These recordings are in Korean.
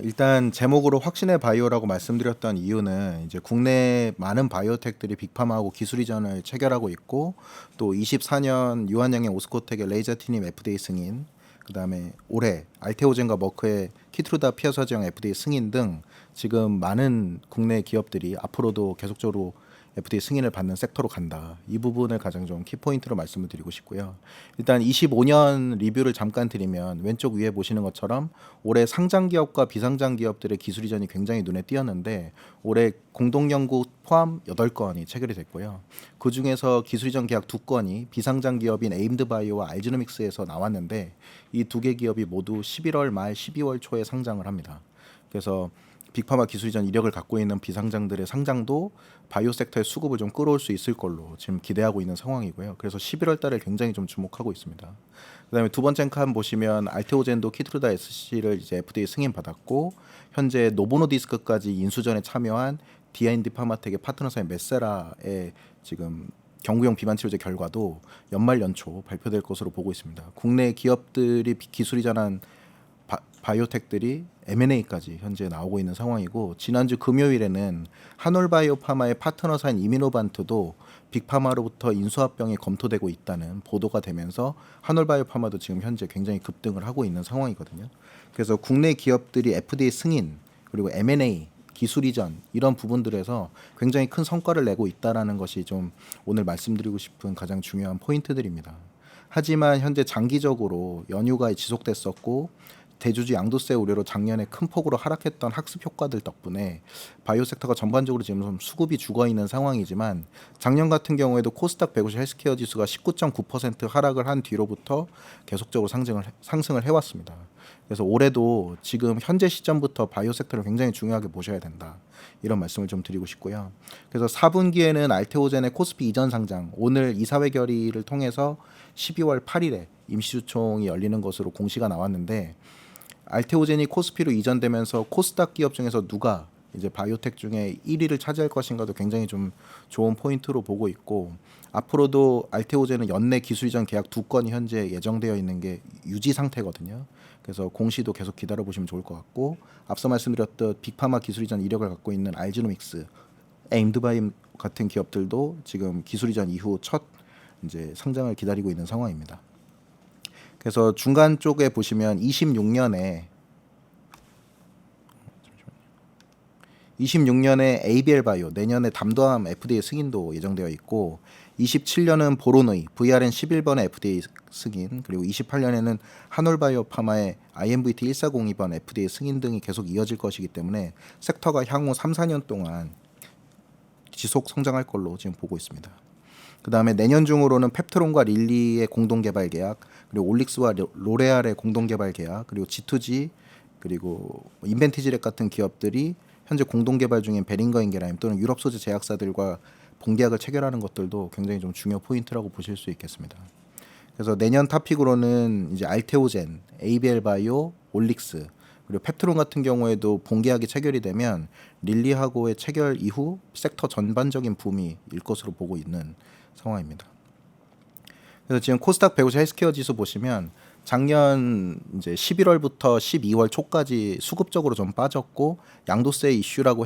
일단 제목으로 확신의 바이오라고 말씀드렸던 이유는 이제 국내 많은 바이오텍들이 빅파마하고 기술 이전을 체결하고 있고, 또 24년 유한양의 오스코텍의 레이자티님 FDA 승인, 그다음에 올해 알테오젠과 머크의 키트루다 피어서지형 FDA 승인 등 지금 많은 국내 기업들이 앞으로도 계속적으로 FDA 승인을 받는 섹터로 간다. 이 부분을 가장 좀 키포인트로 말씀을 드리고 싶고요. 일단 25년 리뷰를 잠깐 드리면 왼쪽 위에 보시는 것처럼 올해 상장 기업과 비상장 기업들의 기술 이전이 굉장히 눈에 띄었는데, 올해 공동 연구 포함 8건이 체결이 됐고요. 그 중에서 기술 이전 계약 2건이 비상장 기업인 에임드 바이오와 알지노믹스에서 나왔는데, 이 두 개 기업이 모두 11월 말 12월 초에 상장을 합니다. 그래서 빅파마 기술 이전 이력을 갖고 있는 비상장들의 상장도 바이오 섹터의 수급을 좀 끌어올 수 있을 걸로 지금 기대하고 있는 상황이고요. 그래서 11월 달에 굉장히 좀 주목하고 있습니다. 그다음에 두 번째 칸 보시면 알테오젠도 키트루다 SC를 이제 FDA 승인 받았고, 현재 노보노디스크까지 인수전에 참여한 D&D 파마텍의 파트너사인 메세라의 지금 경구용 비만 치료제 결과도 연말 연초 발표될 것으로 보고 있습니다. 국내 기업들이 기술 이전한 바이오텍들이 M&A까지 현재 나오고 있는 상황이고, 지난주 금요일에는 한올바이오파마의 파트너사인 이미노반트도 빅파마로부터 인수합병이 검토되고 있다는 보도가 되면서 한올바이오파마도 지금 현재 굉장히 급등을 하고 있는 상황이거든요. 그래서 국내 기업들이 FDA 승인 그리고 M&A 기술 이전 이런 부분들에서 굉장히 큰 성과를 내고 있다라는 것이 좀 오늘 말씀드리고 싶은 가장 중요한 포인트들입니다. 하지만 현재 장기적으로 연휴가 지속됐었고, 대주주 양도세 우려로 작년에 큰 폭으로 하락했던 학습 효과들 덕분에 바이오 섹터가 전반적으로 지금 좀 수급이 죽어 있는 상황이지만, 작년 같은 경우에도 코스닥 150 헬스케어 지수가 19.9% 하락을 한 뒤로부터 계속적으로 상승을 해왔습니다. 그래서 올해도 지금 현재 시점부터 바이오 섹터를 굉장히 중요하게 보셔야 된다, 이런 말씀을 좀 드리고 싶고요. 그래서 4분기에는 알테오젠의 코스피 이전 상장, 오늘 이사회 결의를 통해서 12월 8일에 임시주총이 열리는 것으로 공시가 나왔는데, 알테오젠이 코스피로 이전되면서 코스닥 기업 중에서 누가 이제 바이오텍 중에 1위를 차지할 것인가도 굉장히 좀 좋은 포인트로 보고 있고, 앞으로도 알테오젠은 연내 기술 이전 계약 2건이 현재 예정되어 있는 게 유지 상태거든요. 그래서 공시도 계속 기다려 보시면 좋을 것 같고, 앞서 말씀드렸던 빅파마 기술 이전 이력을 갖고 있는 알지노믹스, 에임드바임 같은 기업들도 지금 기술 이전 이후 첫 이제 상장을 기다리고 있는 상황입니다. 그래서 중간 쪽에 보시면 26년에 ABL 바이오 내년에 담도암 FDA 승인도 예정되어 있고, 27년은 보로노이 VRN 11번의 FDA 승인, 그리고 28년에는 한올바이오 파마의 IMVT 1402번 FDA 승인 등이 계속 이어질 것이기 때문에 섹터가 향후 3, 4년 동안 지속 성장할 걸로 지금 보고 있습니다. 그 다음에 내년 중으로는 펩트론과 릴리의 공동 개발 계약, 그리고 올릭스와 로레알의 공동 개발 계약, 그리고 G2G, 그리고 인벤티지렉 같은 기업들이 현재 공동 개발 중인 베링거 인게라임 또는 유럽 소재 제약사들과 본계약을 체결하는 것들도 굉장히 좀 중요 포인트라고 보실 수 있겠습니다. 그래서 내년 탑픽으로는 이제 알테오젠, ABL 바이오, 올릭스, 그리고 펩트론 같은 경우에도 본계약이 체결이 되면 릴리하고의 체결 이후 섹터 전반적인 붐이 일 것으로 보고 있는 상황입니다. 그래서 지금 코스닥 150 헬스케어 지수 보시면 작년 이제 11월부터 12월 초까지 수급적으로 좀 빠졌고, 양도세 이슈라고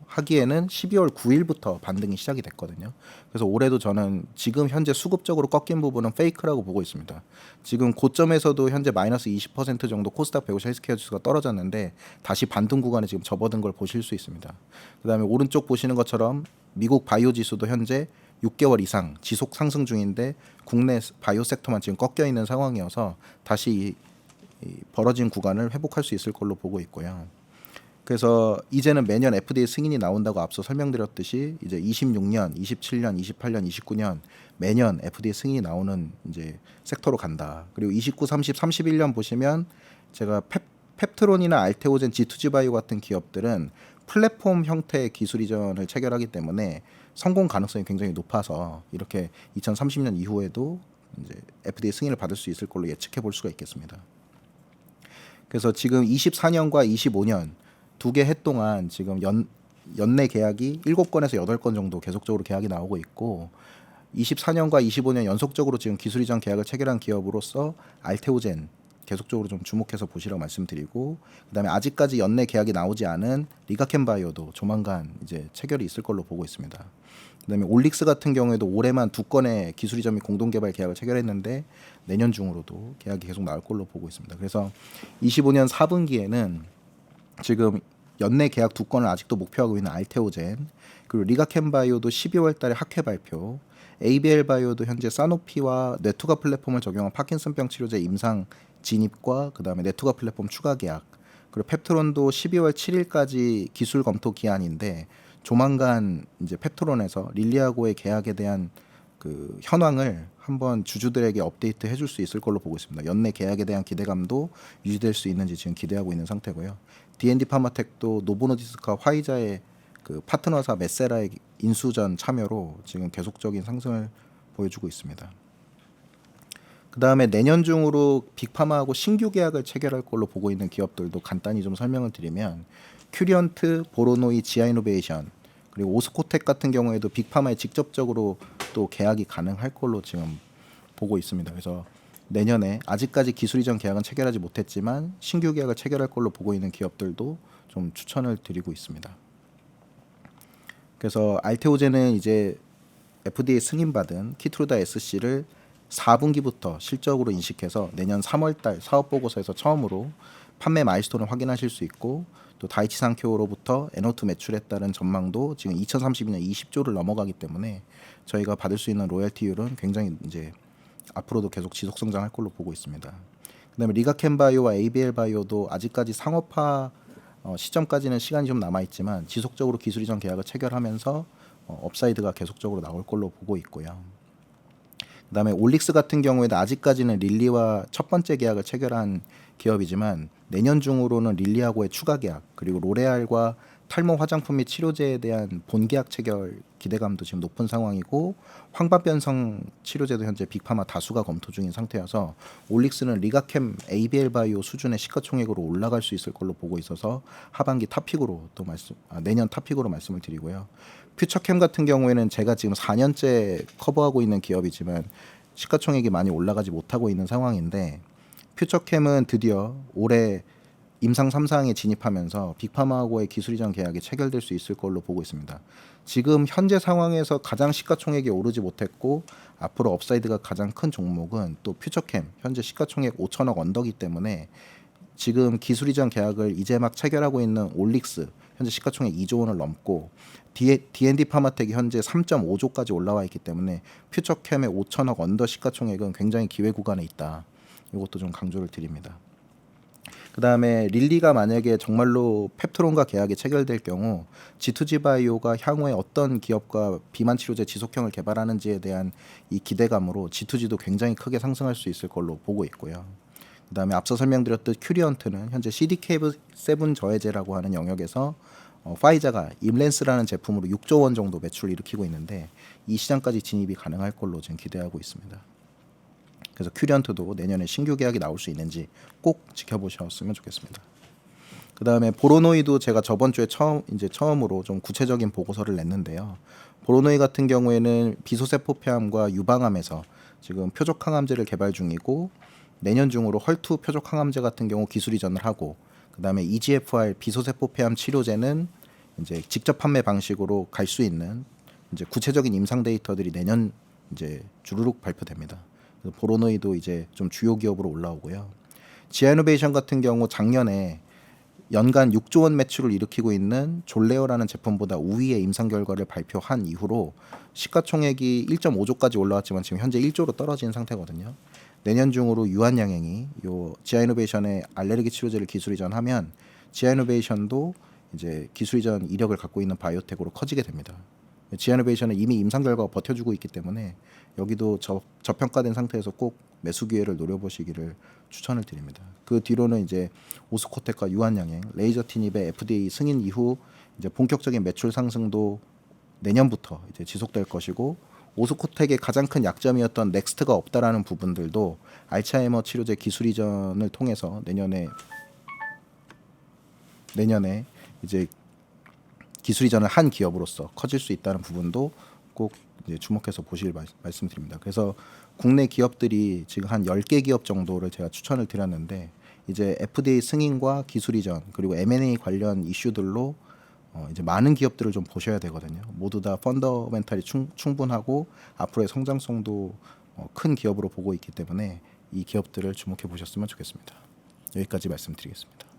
하기에는 12월 9일부터 반등이 시작이 됐거든요. 그래서 올해도 저는 지금 현재 수급적으로 꺾인 부분은 페이크라고 보고 있습니다. 지금 고점에서도 현재 마이너스 20% 정도 코스닥 150 헬스케어 지수가 떨어졌는데 다시 반등 구간에 지금 접어든 걸 보실 수 있습니다. 그다음에 오른쪽 보시는 것처럼 미국 바이오 지수도 현재 6개월 이상 지속 상승 중인데, 국내 바이오 섹터만 지금 꺾여 있는 상황이어서 다시 이 벌어진 구간을 회복할 수 있을 걸로 보고 있고요. 그래서 이제는 매년 FDA 승인이 나온다고 앞서 설명드렸듯이 이제 26년, 27년, 28년, 29년 매년 FDA 승인이 나오는 이제 섹터로 간다. 그리고 29, 30, 31년 보시면 제가 펩트론이나 알테오젠, G2G 바이오 같은 기업들은 플랫폼 형태의 기술 이전을 체결하기 때문에 성공 가능성이 굉장히 높아서 이렇게 2030년 이후에도 이제 FDA 승인을 받을 수 있을 걸로 예측해 볼 수가 있겠습니다. 그래서 지금 24년과 25년 두 개 해 동안 지금 연내 계약이 7건에서 8건 정도 계속적으로 계약이 나오고 있고, 24년과 25년 연속적으로 지금 기술 이전 계약을 체결한 기업으로서 알테오젠, 계속적으로 좀 주목해서 보시라고 말씀드리고, 그다음에 아직까지 연내 계약이 나오지 않은 리가켄바이오도 조만간 이제 체결이 있을 걸로 보고 있습니다. 그다음에 올릭스 같은 경우에도 올해만 2건의 기술 이전 및 공동 개발 계약을 체결했는데 내년 중으로도 계약이 계속 나올 걸로 보고 있습니다. 그래서 25년 4분기에는 지금 연내 계약 2건을 아직도 목표하고 있는 알테오젠, 그리고 리가켄바이오도 12월 달에 학회 발표, ABL 바이오도 현재 사노피와 뇌투과 플랫폼을 적용한 파킨슨병 치료제 임상 진입과 그다음에 뇌투과 플랫폼 추가 계약, 그리고 펩트론도 12월 7일까지 기술 검토 기한인데 조만간 이제 펩트론에서 릴리하고의 계약에 대한 그 현황을 한번 주주들에게 업데이트 해줄 수 있을 걸로 보고 있습니다. 연내 계약에 대한 기대감도 유지될 수 있는지 지금 기대하고 있는 상태고요. D&D 파마텍도 노보노디스크와 화이자의 그 파트너사 메세라의 인수전 참여로 지금 계속적인 상승을 보여주고 있습니다. 그 다음에 내년 중으로 빅파마하고 신규 계약을 체결할 걸로 보고 있는 기업들도 간단히 좀 설명을 드리면 큐리언트, 보로노이, 지아이노베이션, 그리고 오스코텍 같은 경우에도 빅파마에 직접적으로 또 계약이 가능할 걸로 지금 보고 있습니다. 그래서 내년에 아직까지 기술 이전 계약은 체결하지 못했지만 신규 계약을 체결할 걸로 보고 있는 기업들도 좀 추천을 드리고 있습니다. 그래서 알테오젠은 이제 FDA 승인받은 키트루다 SC를 4분기부터 실적으로 인식해서 내년 3월달 사업보고서에서 처음으로 판매 마일스톤을 확인하실 수 있고, 또 다이치 산케오로부터 NO2 매출에 따른 전망도 지금 2032년 20조를 넘어가기 때문에 저희가 받을 수 있는 로열티율은 굉장히 이제 앞으로도 계속 지속 성장할 걸로 보고 있습니다. 그다음에 리가켄바이오와 ABL 바이오도 아직까지 상업화 시점까지는 시간이 좀 남아 있지만 지속적으로 기술 이전 계약을 체결하면서 업사이드가 계속적으로 나올 걸로 보고 있고요. 그다음에 올릭스 같은 경우에도 아직까지는 릴리와 첫 번째 계약을 체결한 기업이지만 내년 중으로는 릴리하고의 추가 계약, 그리고 로레알과 탈모 화장품 및 치료제에 대한 본계약 체결 기대감도 지금 높은 상황이고, 황반변성 치료제도 현재 빅파마 다수가 검토 중인 상태여서 올릭스는 리가캠 ABL 바이오 수준의 시가총액으로 올라갈 수 있을 걸로 보고 있어서 하반기 탑픽으로 또 내년 탑픽으로 말씀을 드리고요. 퓨처캠 같은 경우에는 제가 지금 4년째 커버하고 있는 기업이지만 시가총액이 많이 올라가지 못하고 있는 상황인데, 퓨처캠은 드디어 올해 임상 3상에 진입하면서 빅파마하고의 기술 이전 계약이 체결될 수 있을 걸로 보고 있습니다. 지금 현재 상황에서 가장 시가총액이 오르지 못했고 앞으로 업사이드가 가장 큰 종목은 또 퓨처캠, 현재 시가총액 5천억 언더기 때문에 지금 기술 이전 계약을 이제 막 체결하고 있는 올릭스, 현재 시가총액 2조 원을 넘고 D&D 파마텍이 현재 3.5조까지 올라와 있기 때문에 퓨처캠의 5천억 언더 시가총액은 굉장히 기회 구간에 있다. 이것도 좀 강조를 드립니다. 그 다음에 릴리가 만약에 정말로 펩트론과 계약이 체결될 경우 G2G 바이오가 향후에 어떤 기업과 비만 치료제 지속형을 개발하는지에 대한 이 기대감으로 G2G도 굉장히 크게 상승할 수 있을 걸로 보고 있고요. 그 다음에 앞서 설명드렸듯 큐리언트는 현재 CDK7 저해제라고 하는 영역에서 파이자가 임렌스라는 제품으로 6조 원 정도 매출을 일으키고 있는데 이 시장까지 진입이 가능할 걸로 지금 기대하고 있습니다. 그래서 큐리언트도 내년에 신규 계약이 나올 수 있는지 꼭 지켜보셨으면 좋겠습니다. 그 다음에 보로노이도 제가 저번 주에 처음으로 좀 구체적인 보고서를 냈는데요. 보로노이 같은 경우에는 비소세포 폐암과 유방암에서 지금 표적 항암제를 개발 중이고, 내년 중으로 헐투 표적 항암제 같은 경우 기술 이전을 하고, 그 다음에 EGFR 비소세포 폐암 치료제는 이제 직접 판매 방식으로 갈 수 있는 이제 구체적인 임상 데이터들이 내년 이제 주르륵 발표됩니다. 보로노이도 이제 좀 주요 기업으로 올라오고요. 지아이노베이션 같은 경우 작년에 연간 6조 원 매출을 일으키고 있는 졸레어라는 제품보다 우위의 임상 결과를 발표한 이후로 시가총액이 1.5조까지 올라왔지만 지금 현재 1조로 떨어진 상태거든요. 내년 중으로 유한양행이 요 지아이노베이션의 알레르기 치료제를 기술 이전하면 지아이노베이션도 이제 기술 이전 이력을 갖고 있는 바이오텍으로 커지게 됩니다. 지아이노베이션은 이미 임상 결과가 버텨주고 있기 때문에 여기도 저평가된 상태에서 꼭 매수 기회를 노려보시기를 추천을 드립니다. 그 뒤로는 이제 오스코텍과 유한양행, 레이저티닙의 FDA 승인 이후 이제 본격적인 매출 상승도 내년부터 이제 지속될 것이고, 오스코텍의 가장 큰 약점이었던 넥스트가 없다라는 부분들도 알츠하이머 치료제 기술 이전을 통해서 내년에 이제 기술 이전을 한 기업으로서 커질 수 있다는 부분도 꼭 이제 주목해서 보실 말씀드립니다. 그래서 국내 기업들이 지금 한 10개 기업 정도를 제가 추천을 드렸는데 이제 FDA 승인과 기술 이전 그리고 M&A 관련 이슈들로 이제 많은 기업들을 좀 보셔야 되거든요. 모두 다 펀더멘탈이 충분하고 앞으로의 성장성도 큰 기업으로 보고 있기 때문에 이 기업들을 주목해 보셨으면 좋겠습니다. 여기까지 말씀드리겠습니다.